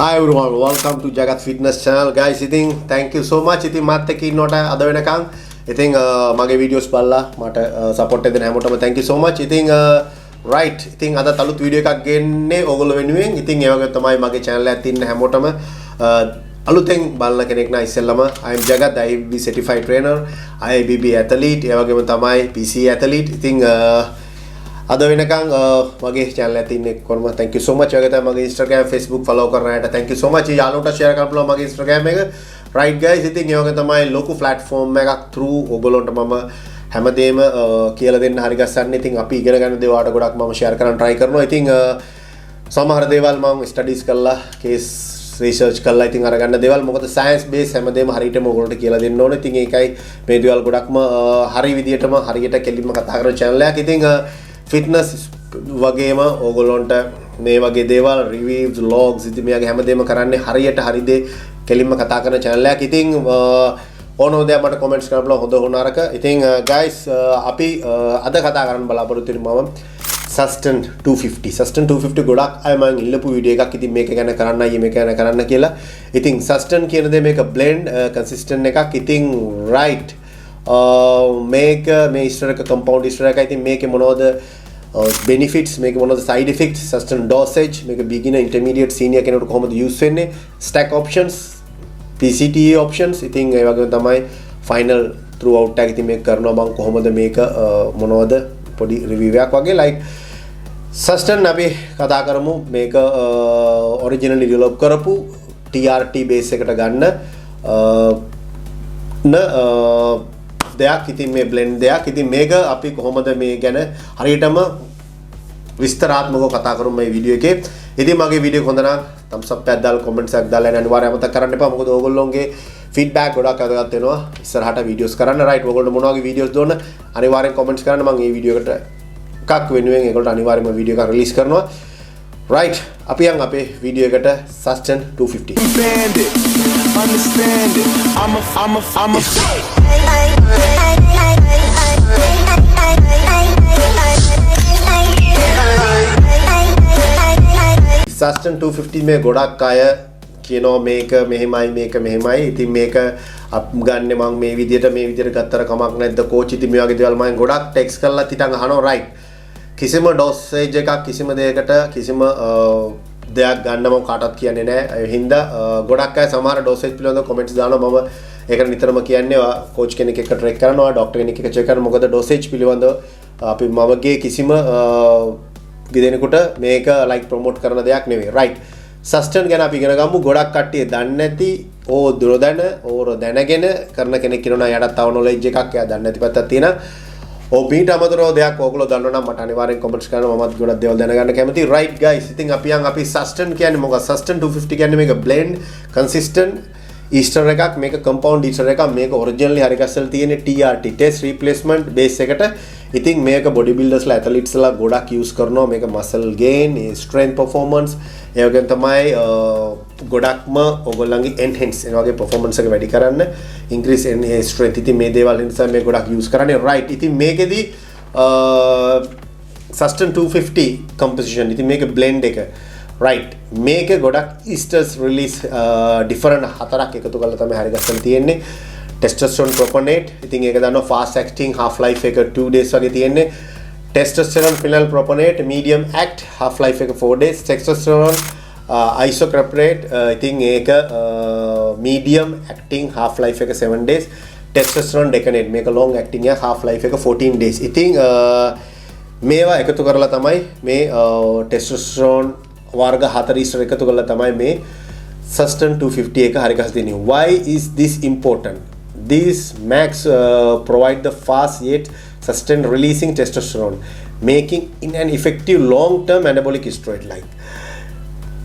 Hi everyone, welcome to Jagat Fitness channel guys. ඉතින් thank you so much. ඉතින් මාත් එක්ක ඉන්නවට අද වෙනකන් ඉතින් මගේ වීඩියෝස් බලලා මට support එක දෙන හැමෝටම thank you so much. ඉතින් right. ඉතින් අද අලුත් වීඩියෝ එකක් ගෙන්නේ ඕගොල්ලෝ වෙනුවෙන්. ඉතින් ඒ වගේ තමයි මගේ channel එකත් ඉන්න හැමෝටම අලුතෙන් බලන කෙනෙක් නා ඉස්සෙල්ලම I am Jagat, IFBB certified trainer, IFBB athlete, ඒ වගේම තමයි PC athlete. ඉතින් අද වෙනකන් මගේ channel එකේ ඉන්න කොහොම thank you so much. වගේ තමයි මගේ Instagram Facebook follow කරන අයට thank you so much. යාළුවන්ට share කරන්න පුළුවන් මගේ Instagram එක. right guys. ඉතින් ඒ වගේ තමයි ලොකු platform එකක් through ඕගොල්ලන්ට මම හැමදේම කියලා දෙන්න හරි ගස්සන්නේ. ඉතින් අපි ඉගෙන ගන්න දේවල්ට ගොඩක් මම share කරන්න try කරනවා. ඉතින් සමහර දේවල් මම studies කරලා case research කරලා ඉතින් අරගන්න දේවල් මොකද science base හැමදේම හරියටම ඕගොල්ලන්ට කියලා දෙන්න ඕනේ. ඉතින් ඒකයි මේ දේවල් ගොඩක්ම හරි විදියටම හරියට කෙලින්ම කතා කරන channel එකක්. ඉතින් fitness වගේම ඕගොල්ලන්ට මේ වගේ දේවල් reviews vlogs ඉතින් මෙයාගේ හැමදේම කරන්නේ හරියට හරි දේ කෙලින්ම කතා කරන channel එකක්. ඉතින් ඕනෝ දේ මට comments කරන්න බලන්න හොඳ හොන නරක. ඉතින් guys අපි අද කතා කරන්න බලාපොරොත්තු වෙන්නේ මම Sustain 250. Sustain 250 ගොඩක් අය මම ඉල්ලපු වීඩියෝ එකක් ඉතින් මේක ගැන කරන්නයි මේක ගැන කරන්න කියලා. ඉතින් Sustain කියන දේ මේක blend consistent එකක්. ඉතින් right මේක මේ ඉස්තර එක compound ඉස්තර එක. ඉතින් මේකේ මොනවද benefits, මේක මොනවද side effects, Sustain dosage, මේක beginner intermediate senior කෙනෙකුට කොහොමද use වෙන්නේ, stack options, PCTA options. ඉතින් ඒ වගේම තමයි final throughout එක ඉතින් මේක කරනවා මම කොහොමද මේක මොනවද පොඩි review එකක් වගේ like Sustain අපි කතා කරමු මේක originally develop කරපු TRT base එකට ගන්න දෙයක්. ඉතින් මේ blend දෙයක්. ඉතින් මේක අපි කොහොමද මේ ගැන හරියටම විස්තරාත්මකව කතා කරමු මේ වීඩියෝ එකේ. ඉතින් මගේ වීඩියෝ හොඳ නම් thumbs up එකක් දාලා comments එකක් දාලා අනිවාර්යයෙන්ම අමතක කරන්න එපා. මොකද ඕගොල්ලෝගේ feedback ගොඩක් වැදගත් වෙනවා ඉස්සරහට videos කරන්න. right ඕගොල්ලෝ මොන වගේ videos දෝන අනිවාර්යෙන් comments කරන්න. මම මේ වීඩියෝ එකට එකක් වෙනුවෙන් ඒගොල්ලන්ට අනිවාර්යයෙන්ම වීඩියෝ එකක් release කරනවා. right අපි යන් අපේ වීඩියෝ එකට Sustain 250. Understand it. I'm a Sustain 250 මේ ගොඩක් අය කියනවා මේක මෙහෙමයි මේක මෙහෙමයි. ඉතින් මේක ගන්න මම මේ විදියට ගත්තර කමක් නැද්ද කෝච්. ඉතින් මේ වගේ දේවල් මම ගොඩක් ටෙක්ස්ට් කරලා තිතන් අහනවා. right කිසිම ඩෝසේජ් එකක් කිසිම දෙයකට කිසිම දෙයක් ගන්න මම කාටවත් කියන්නේ නැහැ. ඒ හින්දා ගොඩක් අය සමහර ඩෝසේජ් පිළිබඳව කමෙන්ට්ස් දානවා. මම ඒකට නිතරම කියන්නේ කෝච් කෙනෙක් එක්ක ට්‍රෙක් කරනවා, ડોක්ටර් කෙනෙක් එක්ක චෙක් කරනවා. මොකද ඩෝසේජ් පිළිබඳව අපි මමගේ කිසිම ගිදෙනෙකුට මේක ලයික් ප්‍රොමෝට් කරන දෙයක් නෙවෙයි. right Sustain ගැන අපි ඉගෙන ගමු. ගොඩක් කට්ටිය දන්නේ නැති දුරදැන ඕර දැනගෙන කරන කෙනෙක් කියනවා යටත් තව knowledge එකක් එයා දන්නේ නැති පැත්තක් තියෙනවා. මීට අමතරව දෙයක් ඕගොල්ලෝ දන්නවා නම් මට අනිවාර්යෙන් comments කරන්න. මමත් ගොඩක් දේවල් දැනගන්න කැමතියි. right guys ඉතින් අපි Sustain කියන්නේ මොකක්ද? Sustain 250 කියන්නේ මේක blend consistent ඊස්ටර් එකක්. මේක compound ඊස්ටර් එකක්. මේක originally හරි ගස්සලා තියෙන TRT test replacement base එකට. ඉතින් මේක body builders ලා athletes ලා ගොඩක් use කරනවා. මේක muscle gain, strength performance ඒ වගේම තමයි ගොඩක්ම ඕගොල්ලන්ගේ enhance ඒ වගේ performance එක වැඩි කරන්න increase in strength. ඉතින් මේ දේවල් නිසා මේ ගොඩක් use කරන්නේ. right ඉතින් මේකෙදි Sustain 250 composition ඉතින් මේක blend එක. right මේක ගොඩක් esters release different හතරක් එකතු කරලා තමයි හරි ගස්සලා තියෙන්නේ. testosterone propionate ඉතින් ඒක දන්නවා fast acting half life එක 2 days වගේ තියෙන්නේ. testosterone phenyl propionate medium act half life එක 4 days. testosterone isocraptate ඉතින් ඒක medium acting half life එක 7 days. testosterone decanate මේක long acting එක half life එක 14 days. ඉතින් මේවා එකතු කරලා තමයි මේ testosterone වර්ග 4 ඉස්සර එකතු කරලා තමයි මේ Sustain 250 එක හරි ගස් දෙන්නේ. why is this important? These max provide the fast yet sustained releasing testosterone, making in an effective long-term anabolic steroid like.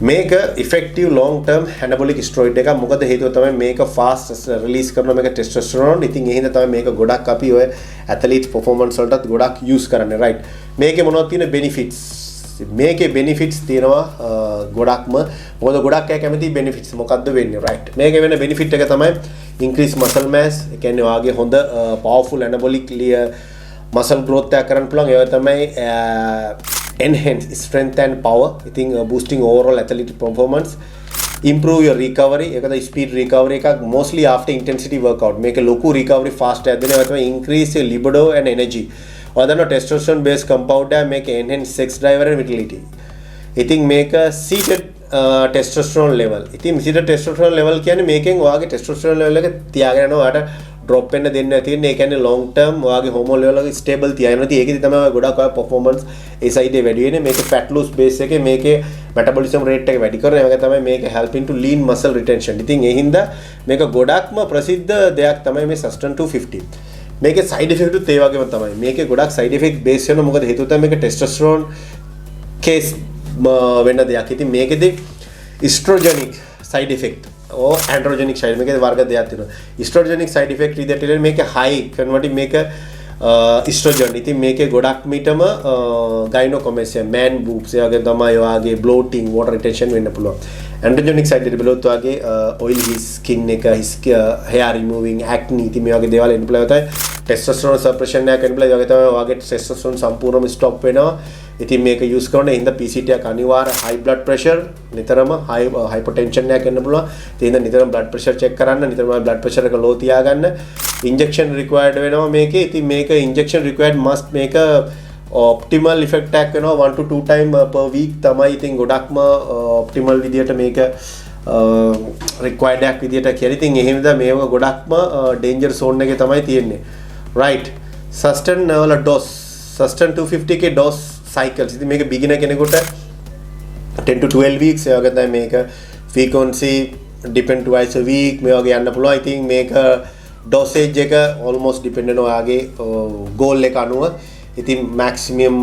මේක effective long-term anabolic steroid එක. මොකද හේතුව තමයි මේක fast release කරනවා මේක testosterone. ඉතින් ඒ හින්දා තමයි මේක ගොඩක් අපි ඔය athlete performance වලටත් ගොඩක් use කරන්නේ. right මේකේ මොනවද තියෙන benefits? මේකේ benefits තියෙනවා ගොඩක්ම. මොකද ගොඩක් අය කැමති benefits මොකද්ද වෙන්නේ. right මේකේ වෙන benefit එක තමයි increase muscle mass. ඒ කියන්නේ වාගේ හොඳ powerful anabolic muscle growth එකක් කරන්න පුළුවන්. ඒක තමයි enhance strength and power. I think boosting overall athletic performance. improve your recovery එකද speed recovery එකක් mostly after intensity workout මේක ලොකු recovery fast එකක් දෙනවා තමයි increase your libido and energy ඔයාලන testosterone based compound එක මේක enhance sex drive and vitality ඉතින් මේක seated testosterone level ඉතින් seated testosterone level කියන්නේ මේකෙන් ඔයාගේ testosterone level එක තියාගෙන යනවා ඔයාලට drop වෙන්න දෙන්නේ නැති වෙන්නේ ඒ කියන්නේ long term ඔයාගේ hormone level එක stable තියාගෙන නැති ඒකෙදි තමයි ඔයා ගොඩක් ඔයා performance ඒ side එක වැඩි වෙන්නේ මේක fat loss base එකේ මේකේ metabolism rate එක වැඩි කරන එක තමයි මේක helping to lean muscle retention ඉතින් ඒ හින්දා මේක ගොඩක්ම ප්‍රසිද්ධ දෙයක් තමයි මේ Sustain 250 මේකේ side effect උත් ඒ වගේම තමයි මේකේ ගොඩක් side effect base වෙනවා මොකද හේතුව තමයි මේක testosterone case වෙන දෙයක් ඉතින් මේකෙදි estrogenic side effect or androgenic side මේකේ වර්ග දෙකක් තියෙනවා estrogenic side effect විදිහට මේක high converting මේක estrogen ඉතින් මේකේ ගොඩක් මිටම gynecomastia man boobs ඒ වගේ තමයි ඔයාගේ bloating water retention වෙන්න පුළුවන් androgenic side එකට බලුවොත් ඔයාගේ oily skin එක hair removing acne ඉතින් මේ වගේ දේවල් එන්න පුළුවන් තමයි testosterone suppression එකක් එන්න පුළුවන් ඒ වගේ තමයි ඔයාගේ testosterone සම්පූර්ණයෙන්ම stop වෙනවා ඉතින් මේක use කරන හින්දා PCT එක අනිවාර්ය high blood pressure නිතරම high hypertension එකක් එන්න පුළුවන් ඒ හින්දා නිතරම blood pressure check කරන්න නිතරම blood pressure එක low තියාගන්න injection required වෙනවා මේකේ ඉතින් මේක injection required must මේක optimal effect එකක් වෙනවා 1 to 2 time per week තමයි ඉතින් ගොඩක්ම optimal විදියට මේක required එකක් විදියට කියලා ඉතින් ඒ හින්දා මේක ගොඩක්ම danger zone එකේ තමයි තියෙන්නේ right sustain වල dose sustain 250 के dose cycles ඉතින් මේක beginner කෙනෙකුට 10 to 12 weeks ඒ වගේ තමයි මේක frequency depend twice a week මේ වගේ යන්න පුළුවන් ඉතින් මේක dosage එක almost depend වෙන ඔයාගේ goal එක අනුව ඉතින් maximum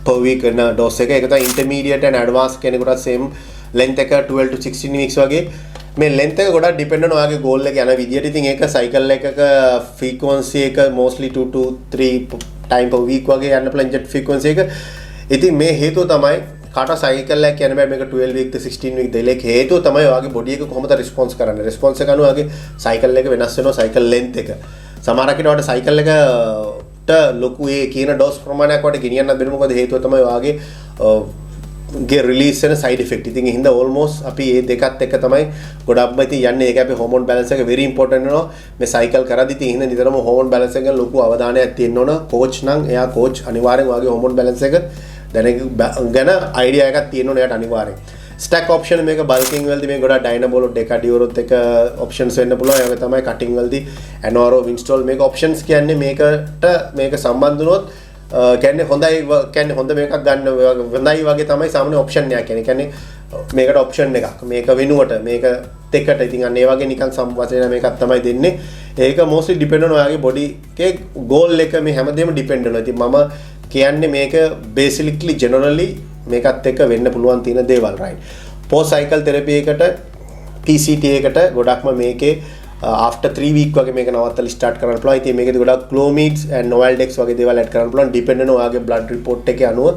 per week වෙන dose එක ඒක තමයි intermediate and advanced කෙනෙකුට same length එක 12 to 16 weeks වගේ මේ length එක ගොඩක් depend වෙන ඔයාගේ goal එක යන විදියට ඉතින් ඒක cycle එකක frequency එක mostly 2 to 3 time per week වගේ යන්න පුළුවන් jet frequency එක. ඉතින් මේ හේතුව තමයි කාට cycle එකක් යන බෑ මේක 12 week 16 week දෙලෙක හේතුව තමයි ඔයාගේ body එක කොහොමද response කරන්නේ. response එක අනුව ඔයාගේ cycle එක වෙනස් වෙනවා cycle length එක. සමහර කෙනාට ඔයාට cycle එකට ලොකු ඒ කියන dose ප්‍රමාණයක් වට ගෙනියන්නත් බැරි මොකද හේතුව තමයි ඔයාගේ ගේ release වෙන side effect. ඉතින් ඒ හින්දා almost අපි මේ දෙකත් එක තමයි ගොඩක්ම ඉතින් යන්නේ. ඒක අපේ hormone balance එක very important වෙනවා. මේ cycle කරද්දි ඉතින් හින්දා නිතරම hormone balance එක ගැන ලොකු අවධානයක් තියෙන්න ඕන. coach නම් එයා coach අනිවාර්යෙන් ඔයාගේ hormone balance එක ගැන idea එකක් තියෙන්න ඕන එයාට අනිවාර්යෙන්. stack option මේක bulking වලදී මේ ගොඩක් dynabol decadiorot එක options වෙන්න පුළුවන්. ඒ වගේ තමයි cutting වලදී anoro winstall මේක options කියන්නේ මේකට මේක සම්බන්ධ වුණොත් කියන්නේ හොඳයි කියන්නේ හොඳ මේකක් ගන්න හොඳයි වගේ තමයි සාමාන්‍ය ඔප්ෂන් එකක් කියන්නේ. කියන්නේ මේකට ඔප්ෂන් එකක් මේක වෙනුවට මේක දෙකට ඉතින් අන්න ඒ වගේ නිකන් සම්වසන මේකක් තමයි දෙන්නේ. ඒක mostly depend on ඔයාගේ body එකේ goal එක මේ හැමදේම depend වෙනවා. ඉතින් මම කියන්නේ මේක basically generally මේකත් එක්ක වෙන්න පුළුවන් තියෙන දේවල් right. post cycle therapy එකට PCT එකට ගොඩක්ම මේකේ after 3 week වගේ මේක නවත්තලා start කරන්න පුළුවන්. ඉතින් මේකේදී ගොඩක් clomids and novaldex වගේ දේවල් add කරන්න පුළුවන් depend වෙන ඔයාගේ blood report එකේ අනුව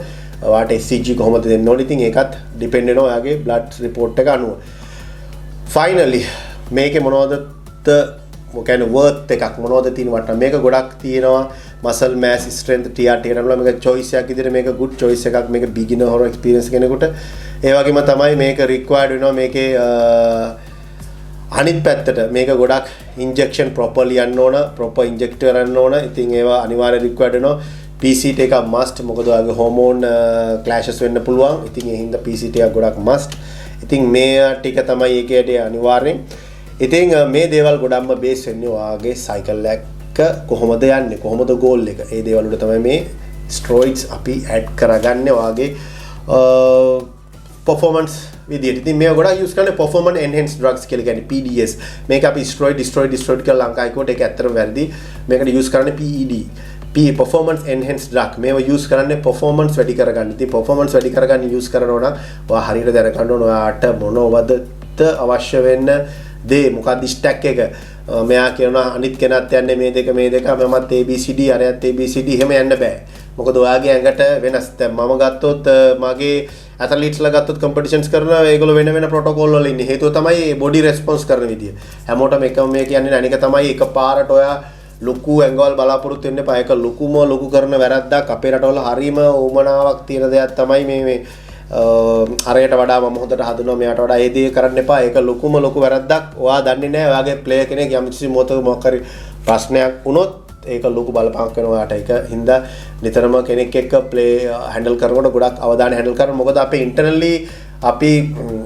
ඔයාට HCG කොහොමද දෙන්න ඕනේ. ඉතින් ඒකත් depend වෙන ඔයාගේ blood report එක අනුව. finally මේකේ මොනවද මොකන්නේ worth එකක් මොනවද තියෙන වටන මේක ගොඩක් තියෙනවා muscle mass strength TRT කරනවා මේක choice එකක් විදිහට මේක good choice එකක් මේක beginner or experience කෙනෙකුට ඒ වගේම තමයි මේක required වෙනවා මේකේ අනිත් පැත්තට මේක ගොඩක් injection properly යන්න ඕන proper injector කරන්න ඕන ඉතින් ඒවා අනිවාර්යයෙන් required වෙනවා PCT එක must මොකද ඔයාගේ hormone clashes වෙන්න පුළුවන් ඉතින් ඒ හින්දා PCT එක ගොඩක් must ඉතින් මේ ටික තමයි ඒකේදී අනිවාර්යෙන් ඉතින් මේ දේවල් ගොඩක්ම base වෙන්නේ ඔයාගේ cycle එක කොහොමද යන්නේ කොහොමද goal එක ඒ දේවල් වල තමයි මේ steroids අපි add කරගන්නේ ඔයාගේ performance විදියට. ඉතින් මේවා ගොඩක් use කරන්නේ performance enhanced drugs කියලා කියන්නේ PDS. මේක අපි steroid කියලා ලංකාවේ කොට ඒක ඇත්තටම වැරදි. මේකට use කරන්නේ PED. performance enhanced drug. මේවා use කරන්නේ performance වැඩි කරගන්න. ඉතින් performance වැඩි කරගන්න use කරනවා නම් ඔයා හරියට දැනගන්න ඕන ඔයාට මොනවද අවශ්‍ය වෙන්න දේ මොකක්ද stack එක. මෙයා කියනවා අනිත් කෙනාත් යන්නේ මේ දෙක මමත් ABCD අරයත් ABCD එහෙම යන්න බෑ. මොකද ඔයාගේ ඇඟට වෙනස්. දැන් මම ගත්තොත් මගේ ඇතලීට්ස්ලා ගත්තොත් කම්පිටිෂන්ස් කරනවා ඒගොල්ලෝ වෙන වෙන ප්‍රොටෝකෝල් වල ඉන්නේ. හේතුව තමයි බොඩි රෙස්පොන්ස් කරන විදිය. හැමෝටම එකම මේ කියන්නේ අනික තමයි එකපාරට ඔයා ලොකු ඇඟවල් බලාපොරොත්තු වෙන්න එපා. ඒක ලොකු කරන වැරද්දක් අපේ රටවල හරීම උමනාවක් තියෙන දෙයක් තමයි මේ අරයට වඩා මම හොඳට හදනවා මෙයාට වඩා ඒ දේ කරන්න එපා. ඒක ලොකුම ලොකු වැරද්දක්. ඔයා දන්නේ නැහැ ඔයාගේ ප්ලේයර් කෙනෙක් යම්කිසි මොකක් හරි ප්‍රශ්නයක් වුණොත් ඒක ලොකු බලපාක් වෙනවා ඔයාට. ඒක හින්දා නිතරම කෙනෙක් එක්ක ප්ලේ හැන්ඩල් කරනකොට ගොඩක් අවධානය හැන්ඩල් කරන්න. මොකද අපේ ඉන්ටර්නලි අපි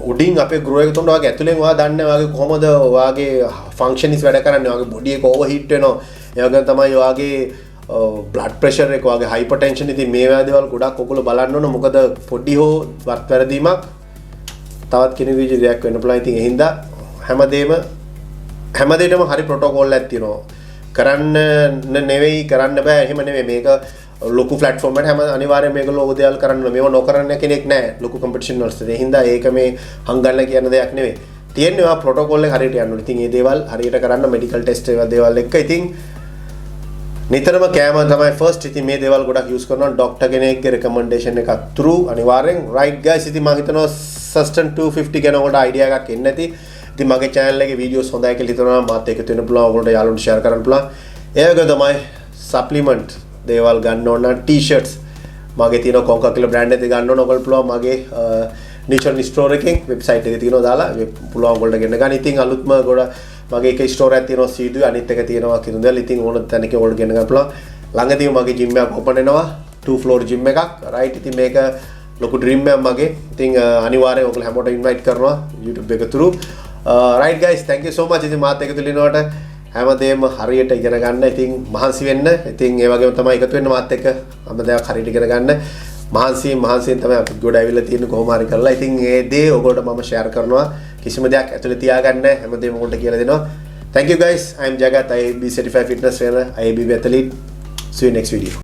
උඩින් අපේ ග්‍රෝ එක තුනට ඔයාගේ ඇතුලෙන් ඔයා දන්නේ ඔයාගේ කොහොමද ඔයාගේ ෆන්ක්ෂන්ස් වැඩ කරන්නේ. ඔයාගේ බොඩි එක ඕවර්හීට් වෙනවා. ඒ වගේම තමයි ඔයාගේ බ්ලඩ් ප්‍රෙෂර් එක වගේ හයිපර්ටෙන්ෂන් ඉතින් මේ වගේ දේවල් ගොඩක් ඔයගොල්ලෝ බලන්න ඕන. මොකද පොඩි හෝ වැරදීමක් තවත් කෙනෙකුගේ දෙයක් වෙන්න පුළුවන්. ඉතින් ඒ හින්දා හැමදේටම හරි ප්‍රොටෝකෝල් එකක් තියෙනවා. කරන්න නෙවෙයි කරන්න බෑ එහෙම නෙවෙයි. මේක ලොකු ප්ලැට්ෆෝම් එකට හැම අනිවාර්යයෙන් මේගොල්ලෝ ඕක දේවල් කරන්න ඕන. මේව නොකරන කෙනෙක් නැහැ ලොකු කම්පිටිෂන් වලට. ඒ හින්දා ඒක මේ හංගන්න කියන දෙයක් නෙවෙයි. තියෙන්නේ ඔයා ප්‍රොටෝකෝල් එක හරියට යන්න ඕනේ. ඉතින් මේ දේවල් හරියට කරන්න මෙඩිකල් ටෙස්ට් ඒවා දේවල් එක්ක ඉතින් නිතරම කෑම තමයි ෆස්ට්. ඉතින් මේ දේවල් ගොඩක් යූස් කරනවා ડોක්ටර් කෙනෙක්ගේ රෙකමෙන්ඩේෂන් එකක් through අනිවාර්යෙන්. රයිට් ගයිස් ඉතින් මම හිතනවා සස්ටන් 250 ගැන ඔයාලට අයිඩියා එකක් එන්නේ නැති. ඉතින් මගේ channel එකේ වීඩියෝස් හොඳයි කියලා හිතනවා මාත් එකතු වෙන්න පුළුවන්. ඔයගොල්ලන්ට යාළුවන්ට share කරන්න පුළුවන්. ඒ වගේ තමයි සප්ලිමන්ට් දේවල් ගන්න ඕන නම් t-shirts මගේ තියෙන කොන්කා කියලා බ්‍රෑන්ඩ් එකේ ගන්න ඕන. ඔයගොල්ලෝ පුළුවන් මගේ නිචර් ස්ටෝර් එකෙන් වෙබ්සයිට් එකේ තියෙනවා දාලා පුළුවන් ඔයගොල්ලන්ට ගෙන්න ගන්න. ඉතින් අලුත්ම ගොඩ මගේ එක ස්ටෝර් එකක් තියෙනවා සීඩු අනිත් එක තියෙනවා කිරුඳල්. ඉතින් ඕන තැනක ඔයගොල්ලෝ ගෙන්න ගන්න පුළුවන්. ළඟදීම මගේ ජිම් එකක් ඕපන් වෙනවා 2 floor ජිම් එකක්. රයිට් ඉතින් මේක ලොකු ඩ්‍රීම් එකක් මගේ. ඉතින් අනිවාර්යෙන් ඔයගොල්ලෝ හැමෝටම ඉන්වයිට් කරනවා YouTube එක through. Right guys, thank you so much. ඉතින් මාත් එකතු වෙනවට හැමදේම හරියට ඉගෙන ගන්න. ඉතින් මහන්සි වෙන්න. ඉතින් ඒ වගේම තමයි එකතු වෙන්න මාත් එක්ක හැමදේම හරියට ඉගෙන ගන්න. මහන්සියෙන් තමයි අපි ගොඩ ඇවිල්ලා තියෙන්නේ කොහොම හරි කරලා. ඉතින් ඒ දේ ඔයගොල්ලෝ මම share කරනවා. කිසිම දෙයක් ඇතුලේ තියාගන්න හැමදේම ඔයගොල්ලෝ කියලා දෙනවා. Thank you guys. I am Jagat. I am certified fitness trainer. I am athlete. See you next video.